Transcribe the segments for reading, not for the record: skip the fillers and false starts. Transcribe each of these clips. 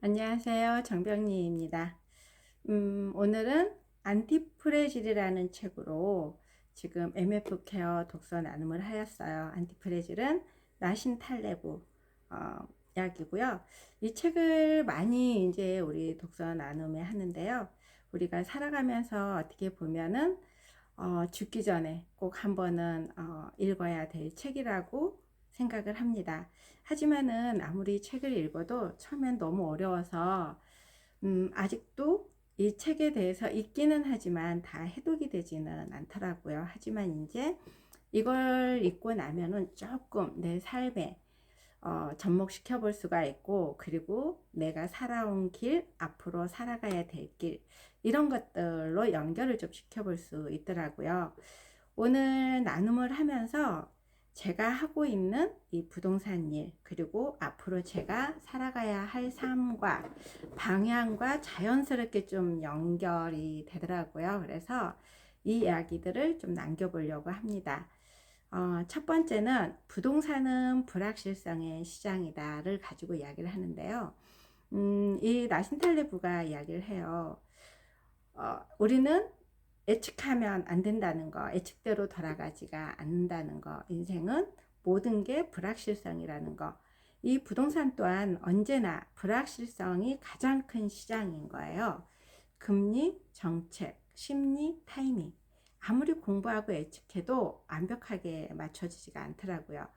안녕하세요. 정병리입니다. 오늘은 안티프레질이라는 책으로 지금 MF 케어 독서 나눔을 하였어요. 안티프레질은 나신 탈레브 약이고요. 이 책을 많이 이제 우리 독서 나눔에 하는데요. 우리가 살아가면서 어떻게 보면은 죽기 전에 꼭 한 번은 읽어야 될 책이라고 생각을 합니다. 하지만은 아무리 책을 읽어도 처음엔 너무 어려워서 아직도 이 책에 대해서 읽기는 하지만 다 해독이 되지는 않더라고요. 하지만 이제 이걸 읽고 나면은 조금 내 삶에 접목시켜 볼 수가 있고, 그리고 내가 살아온 길, 앞으로 살아가야 될 길, 이런 것들로 연결을 좀 시켜 볼 수 있더라고요. 오늘 나눔을 하면서 제가 하고 있는 이 부동산 일, 그리고 앞으로 제가 살아가야 할 삶과 방향과 자연스럽게 좀 연결이 되더라고요. 그래서 이 이야기들을 좀 남겨보려고 합니다. 첫 번째는 부동산은 불확실성의 시장이다를 가지고 이야기를 하는데요. 이 나신탈레브가 이야기를 해요. 우리는 예측하면 안 된다는 거, 예측대로 돌아가지가 않는다는 거, 인생은 모든 게 불확실성이라는 거. 이 부동산 또한 언제나 불확실성이 가장 큰 시장인 거예요. 금리, 정책, 심리, 타이밍. 아무리 공부하고 예측해도 완벽하게 맞춰지지가 않더라고요.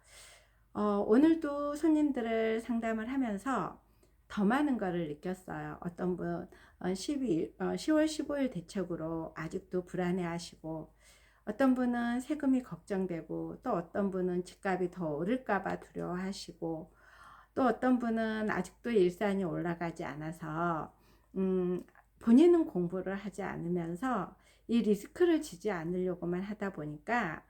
오늘도 손님들을 상담을 하면서 더 많은 거를 느꼈어요. 어떤 분 10월 15일 대책으로 아직도 불안해 하시고, 어떤 분은 세금이 걱정되고, 또 어떤 분은 집값이 더 오를까 봐 두려워하시고, 또 어떤 분은 아직도 일산이 올라가지 않아서 본인은 공부를 하지 않으면서 이 리스크를 지지 않으려고만 하다 보니까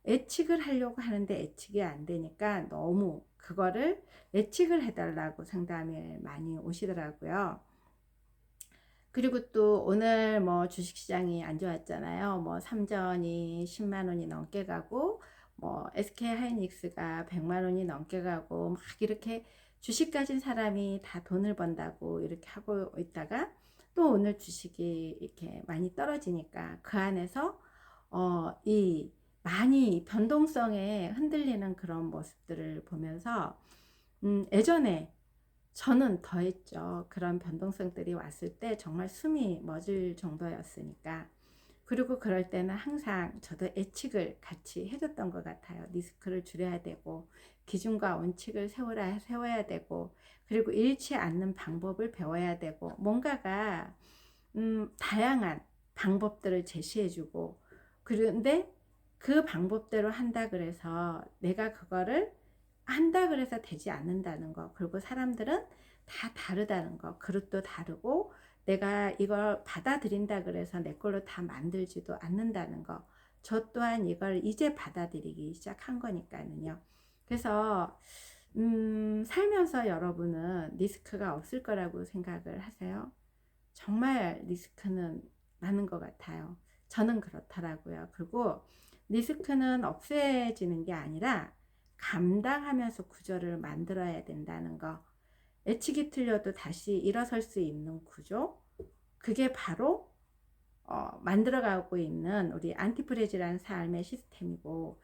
예측을 하려고 하는데 예측이 안 되니까 너무 그거를 예측을 해달라고 상담에 많이 오시더라고요. 그리고 또 오늘 뭐 주식시장이 안 좋았잖아요. 뭐 삼전이 10만 원이 넘게 가고, 뭐 SK 하이닉스가 100만 원이 넘게 가고, 막 이렇게 주식 가진 사람이 다 돈을 번다고 이렇게 하고 있다가, 또 오늘 주식이 이렇게 많이 떨어지니까 그 안에서 이 많이 변동성에 흔들리는 그런 모습들을 보면서 예전에 저는 더했죠. 그런 변동성들이 왔을 때 정말 숨이 멎을 정도였으니까. 그리고 그럴 때는 항상 저도 예측을 같이 해줬던 것 같아요. 리스크를 줄여야 되고, 기준과 원칙을 세워야 되고, 그리고 잃지 않는 방법을 배워야 되고, 뭔가가 다양한 방법들을 제시해주고, 그런데 그 방법대로 한다 그래서 내가 그거를 한다 그래서 되지 않는다는 거, 그리고 사람들은 다 다르다는 거, 그릇도 다르고 내가 이걸 받아들인다 그래서 내 걸로 다 만들지도 않는다는 거, 저 또한 이걸 이제 받아들이기 시작한 거니까요. 그래서 살면서 여러분은 리스크가 없을 거라고 생각을 하세요? 정말 리스크는 많은 것 같아요. 저는 그렇더라고요. 그리고 리스크는 없애지는 게 아니라 감당하면서 구조를 만들어야 된다는 거. 예측이 틀려도 다시 일어설 수 있는 구조. 그게 바로 만들어가고 있는 우리 안티프레지라는 삶의 시스템이고,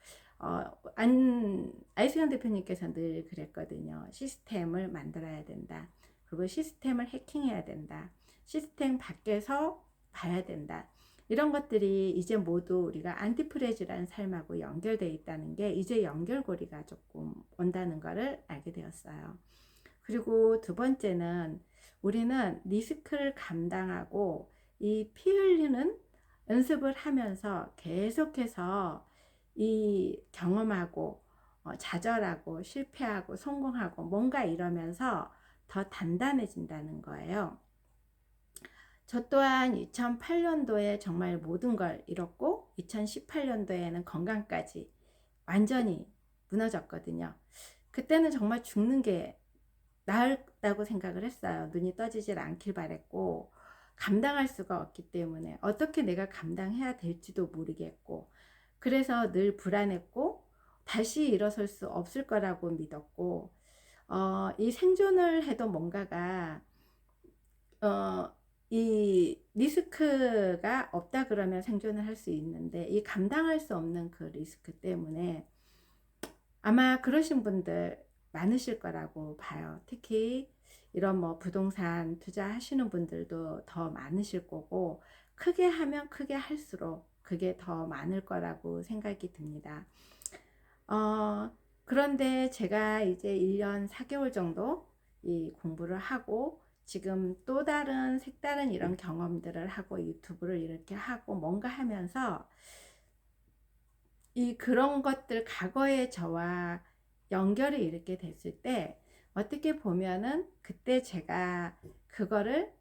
아이수영 대표님께서 늘 그랬거든요. 시스템을 만들어야 된다. 그리고 시스템을 해킹해야 된다. 시스템 밖에서 봐야 된다. 이런 것들이 이제 모두 우리가 안티프레지라는 삶하고 연결되어 있다는 게 이제 연결고리가 조금 온다는 것을 알게 되었어요. 그리고 두 번째는 우리는 리스크를 감당하고 이 피 흘리는 연습을 하면서 계속해서 이 경험하고 좌절하고 실패하고 성공하고 뭔가 이러면서 더 단단해진다는 거예요. 저 또한 2008년도에 정말 모든 걸 잃었고 2018년도에는 건강까지 완전히 무너졌거든요. 그때는 정말 죽는 게 나았다고 생각을 했어요. 눈이 떠지질 않길 바랬고, 감당할 수가 없기 때문에 어떻게 내가 감당해야 될지도 모르겠고, 그래서 늘 불안했고 다시 일어설 수 없을 거라고 믿었고, 이 생존을 해도 뭔가가 어, 이 리스크가 없다 그러면 생존을 할 수 있는데 이 감당할 수 없는 그 리스크 때문에 아마 그러신 분들 많으실 거라고 봐요. 특히 이런 뭐 부동산 투자하시는 분들도 더 많으실 거고 크게 하면 크게 할수록 그게 더 많을 거라고 생각이 듭니다. 어, 그런데 제가 이제 1년 4개월 정도 이 공부를 하고 지금 또 다른 색다른 이런 경험들을 하고 유튜브를 이렇게 하고 뭔가 하면서 이 그런 것들 과거의 저와 연결이 이렇게 됐을 때 어떻게 보면은 그때 제가 그거를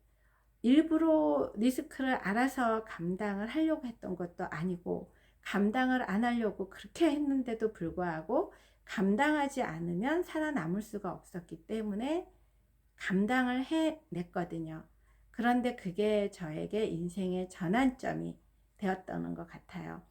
일부러 리스크를 알아서 감당을 하려고 했던 것도 아니고 감당을 안 하려고 그렇게 했는데도 불구하고 감당하지 않으면 살아남을 수가 없었기 때문에 감당을 해냈거든요. 그런데 그게 저에게 인생의 전환점이 되었던 것 같아요.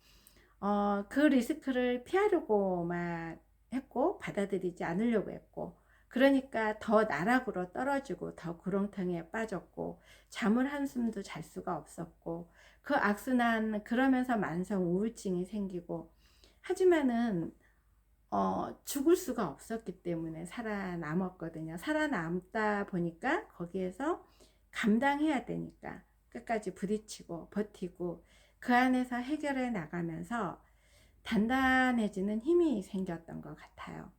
그 리스크를 피하려고만 했고 받아들이지 않으려고 했고 그러니까 더 나락으로 떨어지고 더 구렁텅이에 빠졌고 잠을 한숨도 잘 수가 없었고 그 악순환 그러면서 만성 우울증이 생기고 하지만은 죽을 수가 없었기 때문에 살아남았거든요. 살아남다 보니까 거기에서 감당해야 되니까 끝까지 부딪히고 버티고 그 안에서 해결해 나가면서 단단해지는 힘이 생겼던 것 같아요.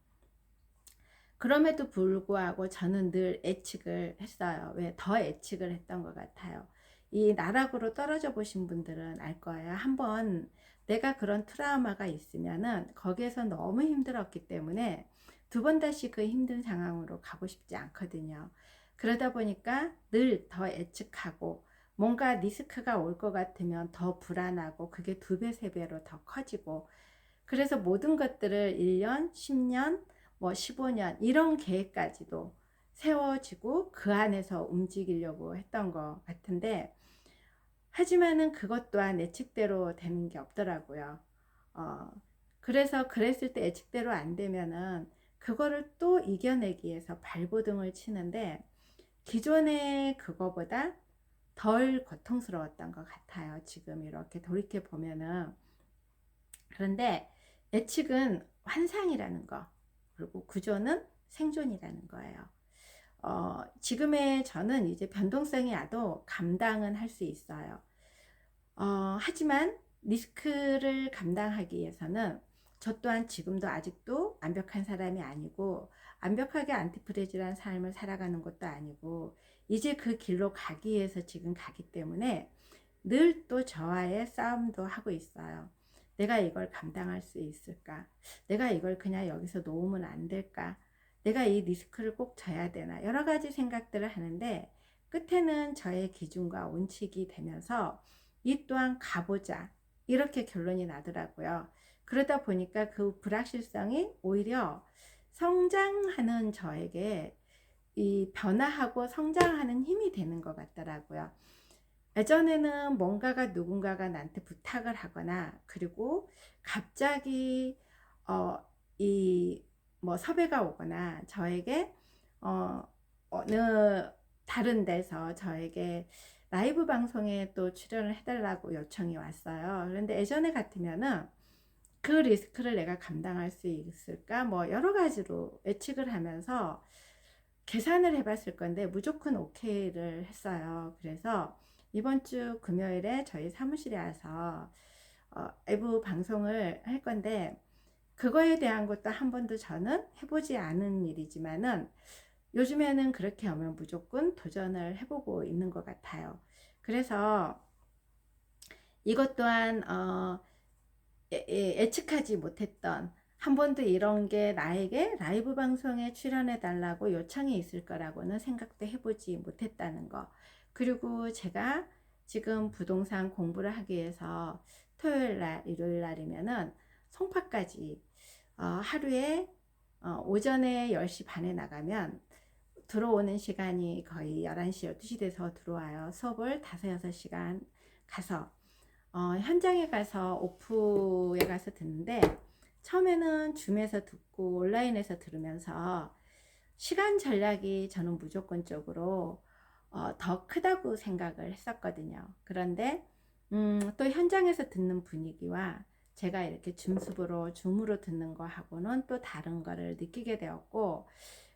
그럼에도 불구하고 저는 늘 예측을 했어요. 왜 더 예측을 했던 것 같아요. 이 나락으로 떨어져 보신 분들은 알 거예요. 한번 내가 그런 트라우마가 있으면은 거기에서 너무 힘들었기 때문에 두 번 다시 그 힘든 상황으로 가고 싶지 않거든요. 그러다 보니까 늘 더 예측하고 뭔가 리스크가 올 것 같으면 더 불안하고 그게 두 배, 세 배로 더 커지고 그래서 모든 것들을 1년, 10년, 뭐 15년 이런 계획까지도 세워지고 그 안에서 움직이려고 했던 것 같은데 하지만은 그것 또한 예측대로 되는 게 없더라고요. 어, 그래서 그랬을 때 예측대로 안 되면은 그거를 또 이겨내기 위해서 발버둥을 치는데 기존의 그거보다 덜 고통스러웠던 것 같아요. 지금 이렇게 돌이켜 보면은. 그런데 예측은 환상이라는 거, 그리고 구조는 생존이라는 거예요. 지금의 저는 이제 변동성이 와도 감당은 할 수 있어요. 하지만 리스크를 감당하기 위해서는 저 또한 지금도 아직도 완벽한 사람이 아니고 완벽하게 안티프레즈란 삶을 살아가는 것도 아니고 이제 그 길로 가기 위해서 지금 가기 때문에 늘 또 저와의 싸움도 하고 있어요. 내가 이걸 감당할 수 있을까? 내가 이걸 그냥 여기서 놓으면 안 될까? 내가 이 리스크를 꼭 져야 되나? 여러 가지 생각들을 하는데 끝에는 저의 기준과 원칙이 되면서 이 또한 가보자. 이렇게 결론이 나더라고요. 그러다 보니까 그 불확실성이 오히려 성장하는 저에게 이 변화하고 성장하는 힘이 되는 것 같더라고요. 예전에는 뭔가가 누군가가 나한테 부탁을 하거나 그리고 갑자기 이 뭐 섭외가 오거나 저에게 어느 다른 데서 저에게 라이브 방송에 또 출연을 해달라고 요청이 왔어요. 그런데 예전에 같으면은 그 리스크를 내가 감당할 수 있을까? 뭐 여러 가지로 예측을 하면서 계산을 해봤을 건데 무조건 오케이를 했어요. 그래서 이번 주 금요일에 저희 사무실에 와서 외부 방송을 할 건데 그거에 대한 것도 한 번도 저는 해보지 않은 일이지만은 요즘에는 그렇게 하면 무조건 도전을 해보고 있는 것 같아요. 그래서 이것 또한 예측하지 못했던 한 번도 이런 게 나에게 라이브 방송에 출연해 달라고 요청이 있을 거라고는 생각도 해보지 못했다는 거. 그리고 제가 지금 부동산 공부를 하기 위해서 토요일 날, 일요일 날이면은 송파까지 하루에 오전에 10시 반에 나가면 들어오는 시간이 거의 11시, 12시 돼서 들어와요. 수업을 5, 6시간 가서 현장에 가서 오프에 가서 듣는데 처음에는 줌에서 듣고 온라인에서 들으면서 시간 전략이 저는 무조건적으로 더 크다고 생각을 했었거든요. 그런데 또 현장에서 듣는 분위기와 제가 이렇게 줌으로 듣는 거하고는 또 다른 거를 느끼게 되었고,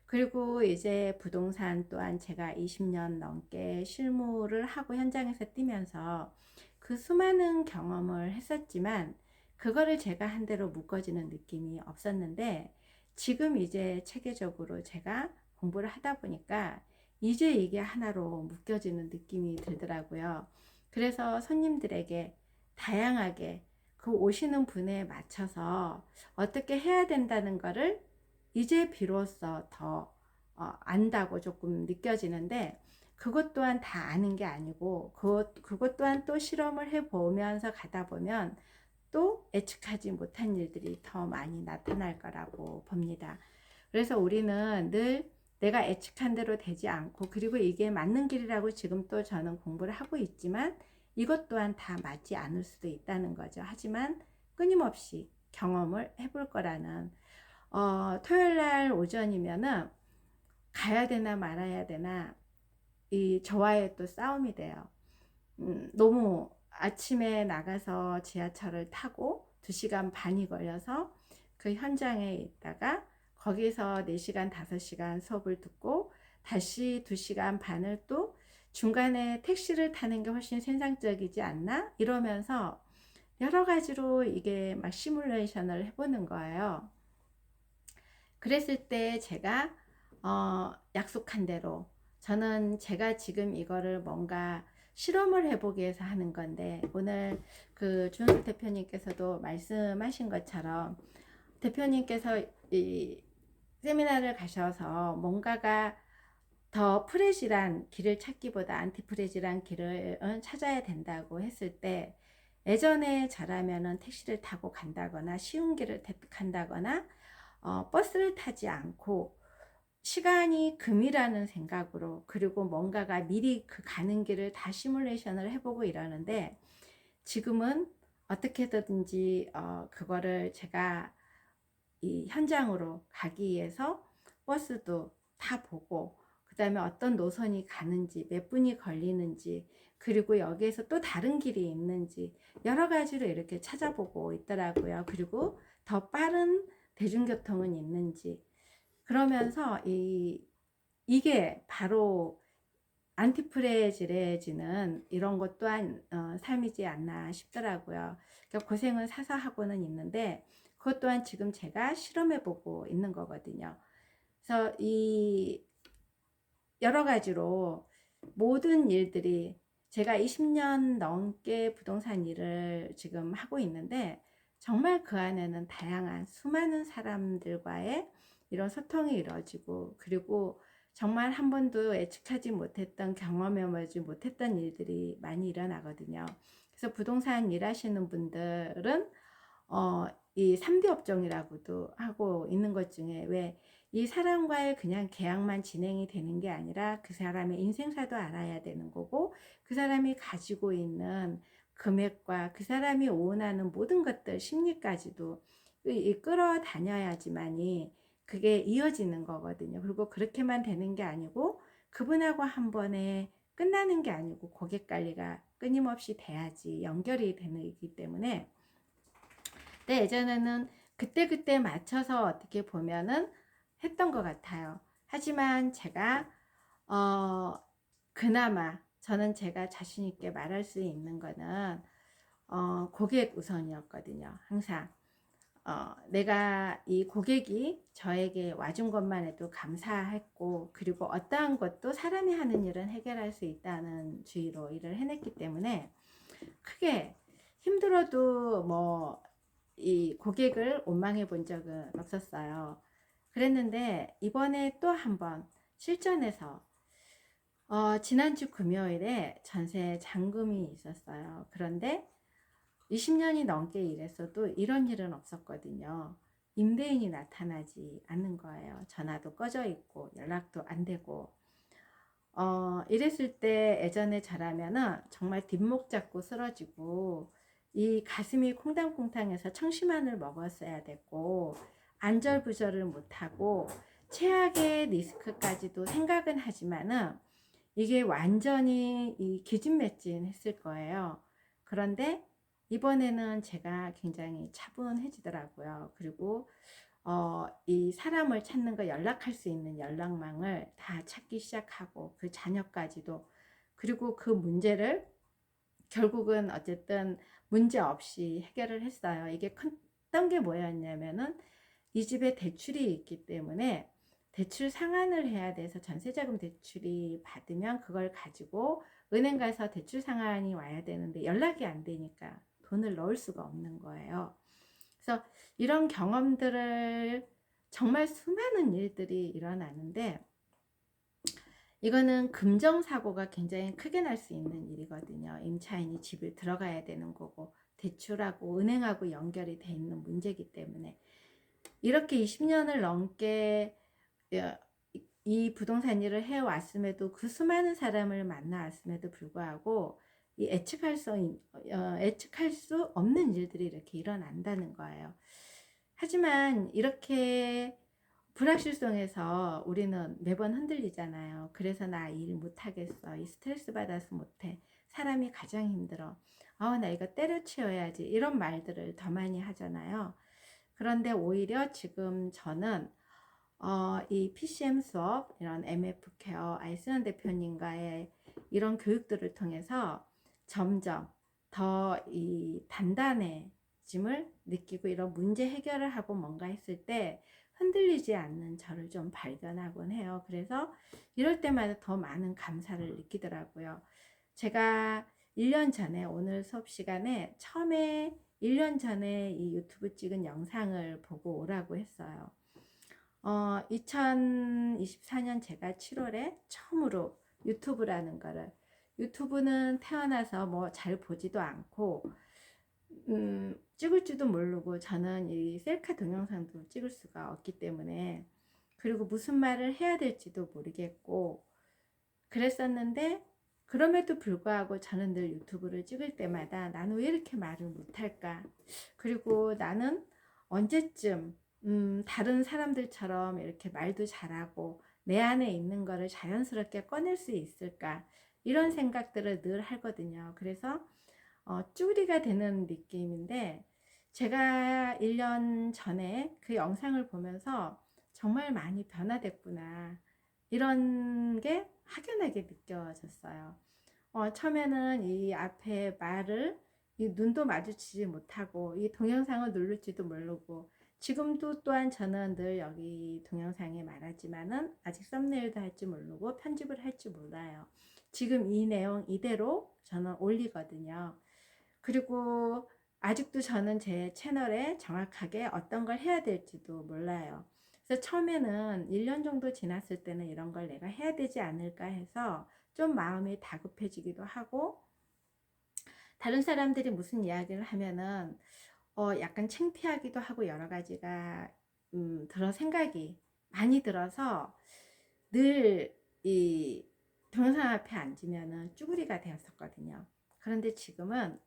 그리고 이제 부동산 또한 제가 20년 넘게 실무를 하고 현장에서 뛰면서 그 수많은 경험을 했었지만 그거를 제가 한 대로 묶어지는 느낌이 없었는데, 지금 이제 체계적으로 제가 공부를 하다 보니까 이제 이게 하나로 묶여지는 느낌이 들더라고요. 그래서 손님들에게 다양하게 그 오시는 분에 맞춰서 어떻게 해야 된다는 거를 이제 비로소 더 안다고 조금 느껴지는데, 그것 또한 다 아는 게 아니고 그것 또한 또 실험을 해보면서 가다 보면 또 예측하지 못한 일들이 더 많이 나타날 거라고 봅니다. 그래서 우리는 늘 내가 예측한 대로 되지 않고, 그리고 이게 맞는 길이라고 지금 또 저는 공부를 하고 있지만 이것 또한 다 맞지 않을 수도 있다는 거죠. 하지만 끊임없이 경험을 해볼 거라는, 토요일 날 오전이면은 가야 되나 말아야 되나 이 저와의 또 싸움이 돼요. 너무 아침에 나가서 지하철을 타고 2시간 반이 걸려서 그 현장에 있다가 거기서 4시간 5시간 수업을 듣고 다시 2시간 반을 또 중간에 택시를 타는 게 훨씬 생산적이지 않나 이러면서 여러 가지로 이게 막 시뮬레이션을 해보는 거예요. 그랬을 때 제가 약속한 대로, 저는 제가 지금 이거를 뭔가 실험을 해보기 위해서 하는 건데, 오늘 그 준수 대표님께서도 말씀하신 것처럼 대표님께서 이 세미나를 가셔서 뭔가가 더 프레질한 길을 찾기보다 안티프레질한 길을 찾아야 된다고 했을 때, 예전에 저라면은 택시를 타고 간다거나 쉬운 길을 택한다거나 버스를 타지 않고 시간이 금이라는 생각으로, 그리고 뭔가가 미리 그 가는 길을 다 시뮬레이션을 해보고 이러는데, 지금은 어떻게든지 그거를 제가 이 현장으로 가기 위해서 버스도 다 보고, 그 다음에 어떤 노선이 가는지, 몇 분이 걸리는지, 그리고 여기에서 또 다른 길이 있는지 여러 가지로 이렇게 찾아보고 있더라고요. 그리고 더 빠른 대중교통은 있는지. 그러면서 이게 바로 안티프레지레지는 이런 것 또한 삶이지 않나 싶더라고요. 그러니까 고생은 사서 하고는 있는데 그것 또한 지금 제가 실험해보고 있는 거거든요. 그래서 이 여러 가지로 모든 일들이, 제가 20년 넘게 부동산 일을 지금 하고 있는데 정말 그 안에는 다양한 수많은 사람들과의 이런 소통이 이루어지고, 그리고 정말 한 번도 예측하지 못했던, 경험해보지 못했던 일들이 많이 일어나거든요. 그래서 부동산 일하시는 분들은 이 3D 업종이라고도 하고 있는 것 중에, 왜 이 사람과의 그냥 계약만 진행이 되는 게 아니라 그 사람의 인생사도 알아야 되는 거고, 그 사람이 가지고 있는 금액과 그 사람이 원하는 모든 것들, 심리까지도 끌어다녀야지만이 그게 이어지는 거거든요. 그리고 그렇게만 되는 게 아니고 그분하고 한 번에 끝나는 게 아니고 고객 관리가 끊임없이 돼야지 연결이 되기 때문에, 네, 예전에는 그때그때 맞춰서 어떻게 보면은 했던 것 같아요. 하지만 제가 그나마 저는 제가 자신 있게 말할 수 있는 거는 고객 우선이었거든요. 항상 내가 이 고객이 저에게 와준 것만 해도 감사했고, 그리고 어떠한 것도 사람이 하는 일은 해결할 수 있다는 주의로 일을 해냈기 때문에 크게 힘들어도 뭐 이 고객을 원망해 본 적은 없었어요. 그랬는데 이번에 또 한번 실전에서 지난주 금요일에 전세 잔금이 있었어요. 그런데 20년이 넘게 일했어도 이런 일은 없었거든요. 임대인이 나타나지 않는 거예요. 전화도 꺼져 있고 연락도 안 되고. 이랬을 때 예전에 저라면은 정말 뒷목 잡고 쓰러지고 이 가슴이 콩당콩당해서 청심환을 먹었어야 됐고, 안절부절을 못하고 최악의 리스크까지도 생각은 하지만은 이게 완전히 이 기진맥진했을 거예요. 그런데 이번에는 제가 굉장히 차분해지더라고요. 그리고 이 사람을 찾는 거, 연락할 수 있는 연락망을 다 찾기 시작하고 그 자녀까지도, 그리고 그 문제를 결국은 어쨌든 문제 없이 해결을 했어요. 이게 컸던 게 뭐였냐면은 이 집에 대출이 있기 때문에 대출 상환을 해야 돼서, 전세자금 대출이 받으면 그걸 가지고 은행 가서 대출 상환이 와야 되는데 연락이 안 되니까 돈을 넣을 수가 없는 거예요. 그래서 이런 경험들을, 정말 수많은 일들이 일어나는데 이거는 금전사고가 굉장히 크게 날 수 있는 일이거든요. 임차인이 집을 들어가야 되는 거고 대출하고 은행하고 연결이 돼 있는 문제이기 때문에, 이렇게 20년을 넘게 이 부동산 일을 해왔음에도, 그 수많은 사람을 만나왔음에도 불구하고 이 예측할 수 없는 일들이 이렇게 일어난다는 거예요. 하지만 이렇게 불확실성에서 우리는 매번 흔들리잖아요. 그래서 나 일 못하겠어, 이 스트레스 받아서 못해, 사람이 가장 힘들어, 나 이거 때려치워야지, 이런 말들을 더 많이 하잖아요. 그런데 오히려 지금 저는 이 PCM 수업, 이런 MF 케어 아이스연 대표님과의 이런 교육들을 통해서 점점 더 이 단단해짐을 느끼고, 이런 문제 해결을 하고 뭔가 했을 때 흔들리지 않는 저를 좀 발견하곤 해요. 그래서 이럴 때마다 더 많은 감사를 느끼더라고요. 제가 1년 전에, 오늘 수업 시간에 처음에 1년 전에 이 유튜브 찍은 영상을 보고 오라고 했어요. 2024년 제가 7월에 처음으로 유튜브라는 거를, 유튜브는 태어나서 뭐 잘 보지도 않고 찍을 줄도 모르고, 저는 이 셀카 동영상도 찍을 수가 없기 때문에, 그리고 무슨 말을 해야 될지도 모르겠고 그랬었는데, 그럼에도 불구하고 저는 늘 유튜브를 찍을 때마다 나는 왜 이렇게 말을 못할까, 그리고 나는 언제쯤 다른 사람들처럼 이렇게 말도 잘하고 내 안에 있는 거를 자연스럽게 꺼낼 수 있을까, 이런 생각들을 늘 하거든요. 그래서 쭈리가 되는 느낌인데, 제가 1년 전에 그 영상을 보면서 정말 많이 변화됐구나, 이런 게 확연하게 느껴졌어요. 처음에는 이 앞에 말을, 이 눈도 마주치지 못하고 이 동영상을 누를지도 모르고, 지금도 또한 저는 늘 여기 동영상에 말하지만은 아직 썸네일도 할지 모르고 편집을 할지 몰라요. 지금 이 내용 이대로 저는 올리거든요. 그리고 아직도 저는 제 채널에 정확하게 어떤 걸 해야 될지도 몰라요. 그래서 처음에는 1년 정도 지났을 때는 이런 걸 내가 해야 되지 않을까 해서 좀 마음이 다급해지기도 하고, 다른 사람들이 무슨 이야기를 하면은 약간 창피하기도 하고, 여러 가지가 생각이 많이 들어서 늘 이 동영상 앞에 앉으면은 쭈구리가 되었었거든요. 그런데 지금은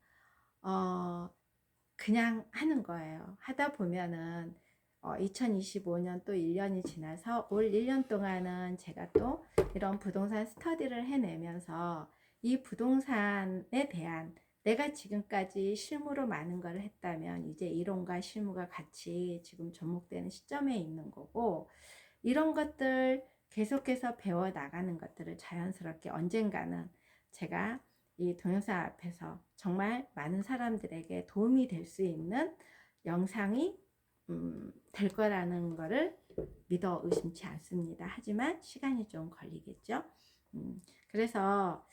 그냥 하는 거예요. 하다 보면은 2025년 또 1년이 지나서 올 1년 동안은 제가 또 이런 부동산 스터디를 해내면서 이 부동산에 대한, 내가 지금까지 실무로 많은 걸 했다면 이제 이론과 실무가 같이 지금 접목되는 시점에 있는 거고, 이런 것들 계속해서 배워 나가는 것들을 자연스럽게 언젠가는 제가 이 동영상 앞에서 정말 많은 사람들에게 도움이 될 수 있는 영상이 될 거라는 거를 믿어 의심치 않습니다. 하지만 시간이 좀 걸리겠죠. 그래서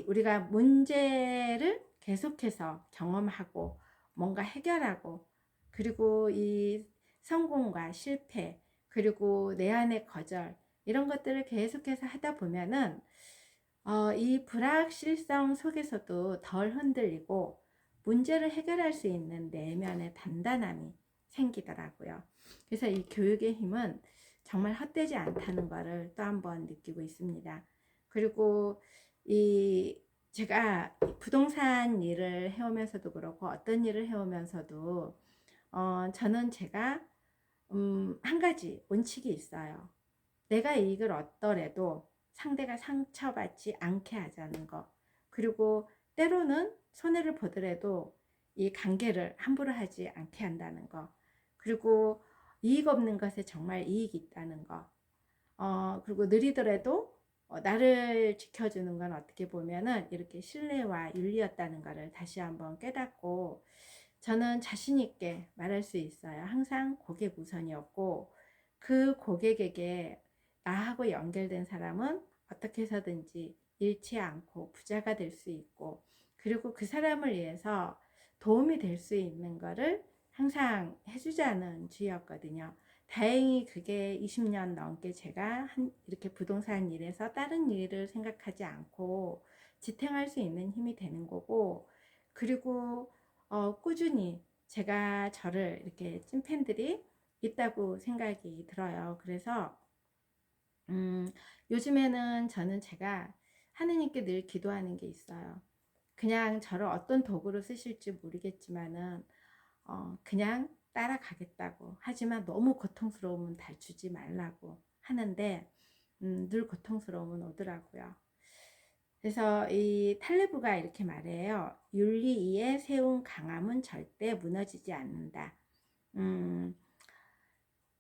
우리가 문제를 계속해서 경험하고 뭔가 해결하고, 그리고 이 성공과 실패, 그리고 내 안의 거절, 이런 것들을 계속해서 하다 보면은 이 불확실성 속에서도 덜 흔들리고 문제를 해결할 수 있는 내면의 단단함이 생기더라고요. 그래서 이 교육의 힘은 정말 헛되지 않다는 것을 또 한번 느끼고 있습니다. 그리고 제가 부동산 일을 해오면서도 그렇고 어떤 일을 해오면서도 저는 제가 한 가지 원칙이 있어요. 내가 이익을 얻더라도 상대가 상처받지 않게 하자는 거. 그리고 때로는 손해를 보더라도 이 관계를 함부로 하지 않게 한다는 거. 그리고 이익 없는 것에 정말 이익이 있다는 거. 그리고 느리더라도 나를 지켜주는 건 어떻게 보면은 이렇게 신뢰와 윤리였다는 것을 다시 한번 깨닫고, 저는 자신 있게 말할 수 있어요. 항상 고객 우선이었고, 그 고객에게 나하고 연결된 사람은 어떻게 해서든지 잃지 않고 부자가 될 수 있고, 그리고 그 사람을 위해서 도움이 될 수 있는 거를 항상 해주자는 주의였거든요. 다행히 그게 20년 넘게 제가 이렇게 부동산 일에서 다른 일을 생각하지 않고 지탱할 수 있는 힘이 되는 거고, 그리고 꾸준히 제가 저를 이렇게 찐팬들이 있다고 생각이 들어요. 그래서 요즘에는 저는 제가 하느님께 늘 기도하는 게 있어요. 그냥 저를 어떤 도구로 쓰실지 모르겠지만은 그냥 따라가겠다고. 하지만 너무 고통스러움은 달주지 말라고 하는데 늘 고통스러움은 오더라고요. 그래서 이 탈레브가 이렇게 말해요. 윤리 위에 세운 강함은 절대 무너지지 않는다. 음,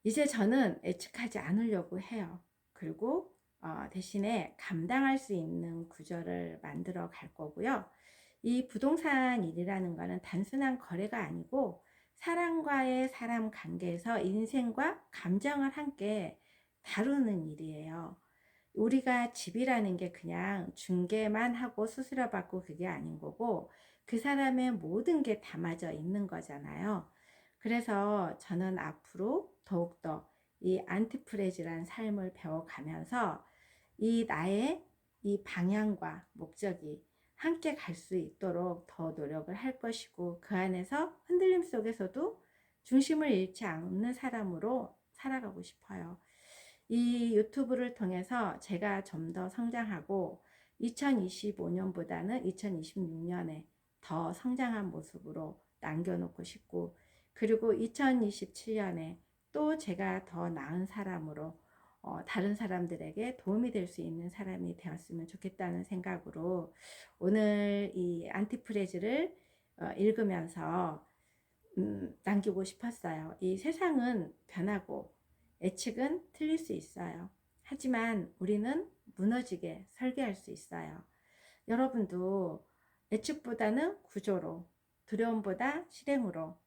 이제 저는 예측하지 않으려고 해요. 그리고 대신에 감당할 수 있는 구조를 만들어 갈 거고요. 이 부동산 일이라는 거는 단순한 거래가 아니고 사람과의 사람 관계에서 인생과 감정을 함께 다루는 일이에요. 우리가 집이라는 게 그냥 중개만 하고 수수료 받고 그게 아닌 거고, 그 사람의 모든 게 담아져 있는 거잖아요. 그래서 저는 앞으로 더욱더 이 안티프레즈란 삶을 배워가면서 이 나의 이 방향과 목적이 함께 갈 수 있도록 더 노력을 할 것이고, 그 안에서 흔들림 속에서도 중심을 잃지 않는 사람으로 살아가고 싶어요. 이 유튜브를 통해서 제가 좀 더 성장하고 2025년보다는 2026년에 더 성장한 모습으로 남겨놓고 싶고, 그리고 2027년에 또 제가 더 나은 사람으로 다른 사람들에게 도움이 될 수 있는 사람이 되었으면 좋겠다는 생각으로 오늘 이 안티프레즈를 읽으면서 남기고 싶었어요. 이 세상은 변하고 예측은 틀릴 수 있어요. 하지만 우리는 무너지게 설계할 수 있어요. 여러분도 예측보다는 구조로, 두려움보다 실행으로,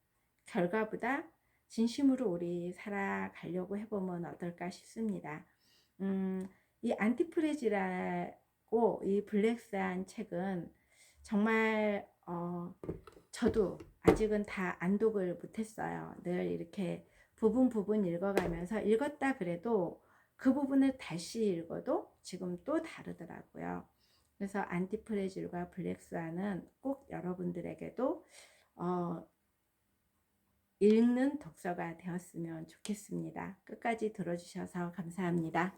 결과보다 진심으로 우리 살아가려고 해보면 어떨까 싶습니다. 이 안티프레지라고 이 블랙스한 책은 정말 저도 아직은 다 안독을 못했어요. 늘 이렇게 부분 읽어가면서 읽었다 그래도 그 부분을 다시 읽어도 지금 또 다르더라고요. 그래서 안티프레질과 블랙스완은 꼭 여러분들에게도 읽는 독서가 되었으면 좋겠습니다. 끝까지 들어주셔서 감사합니다.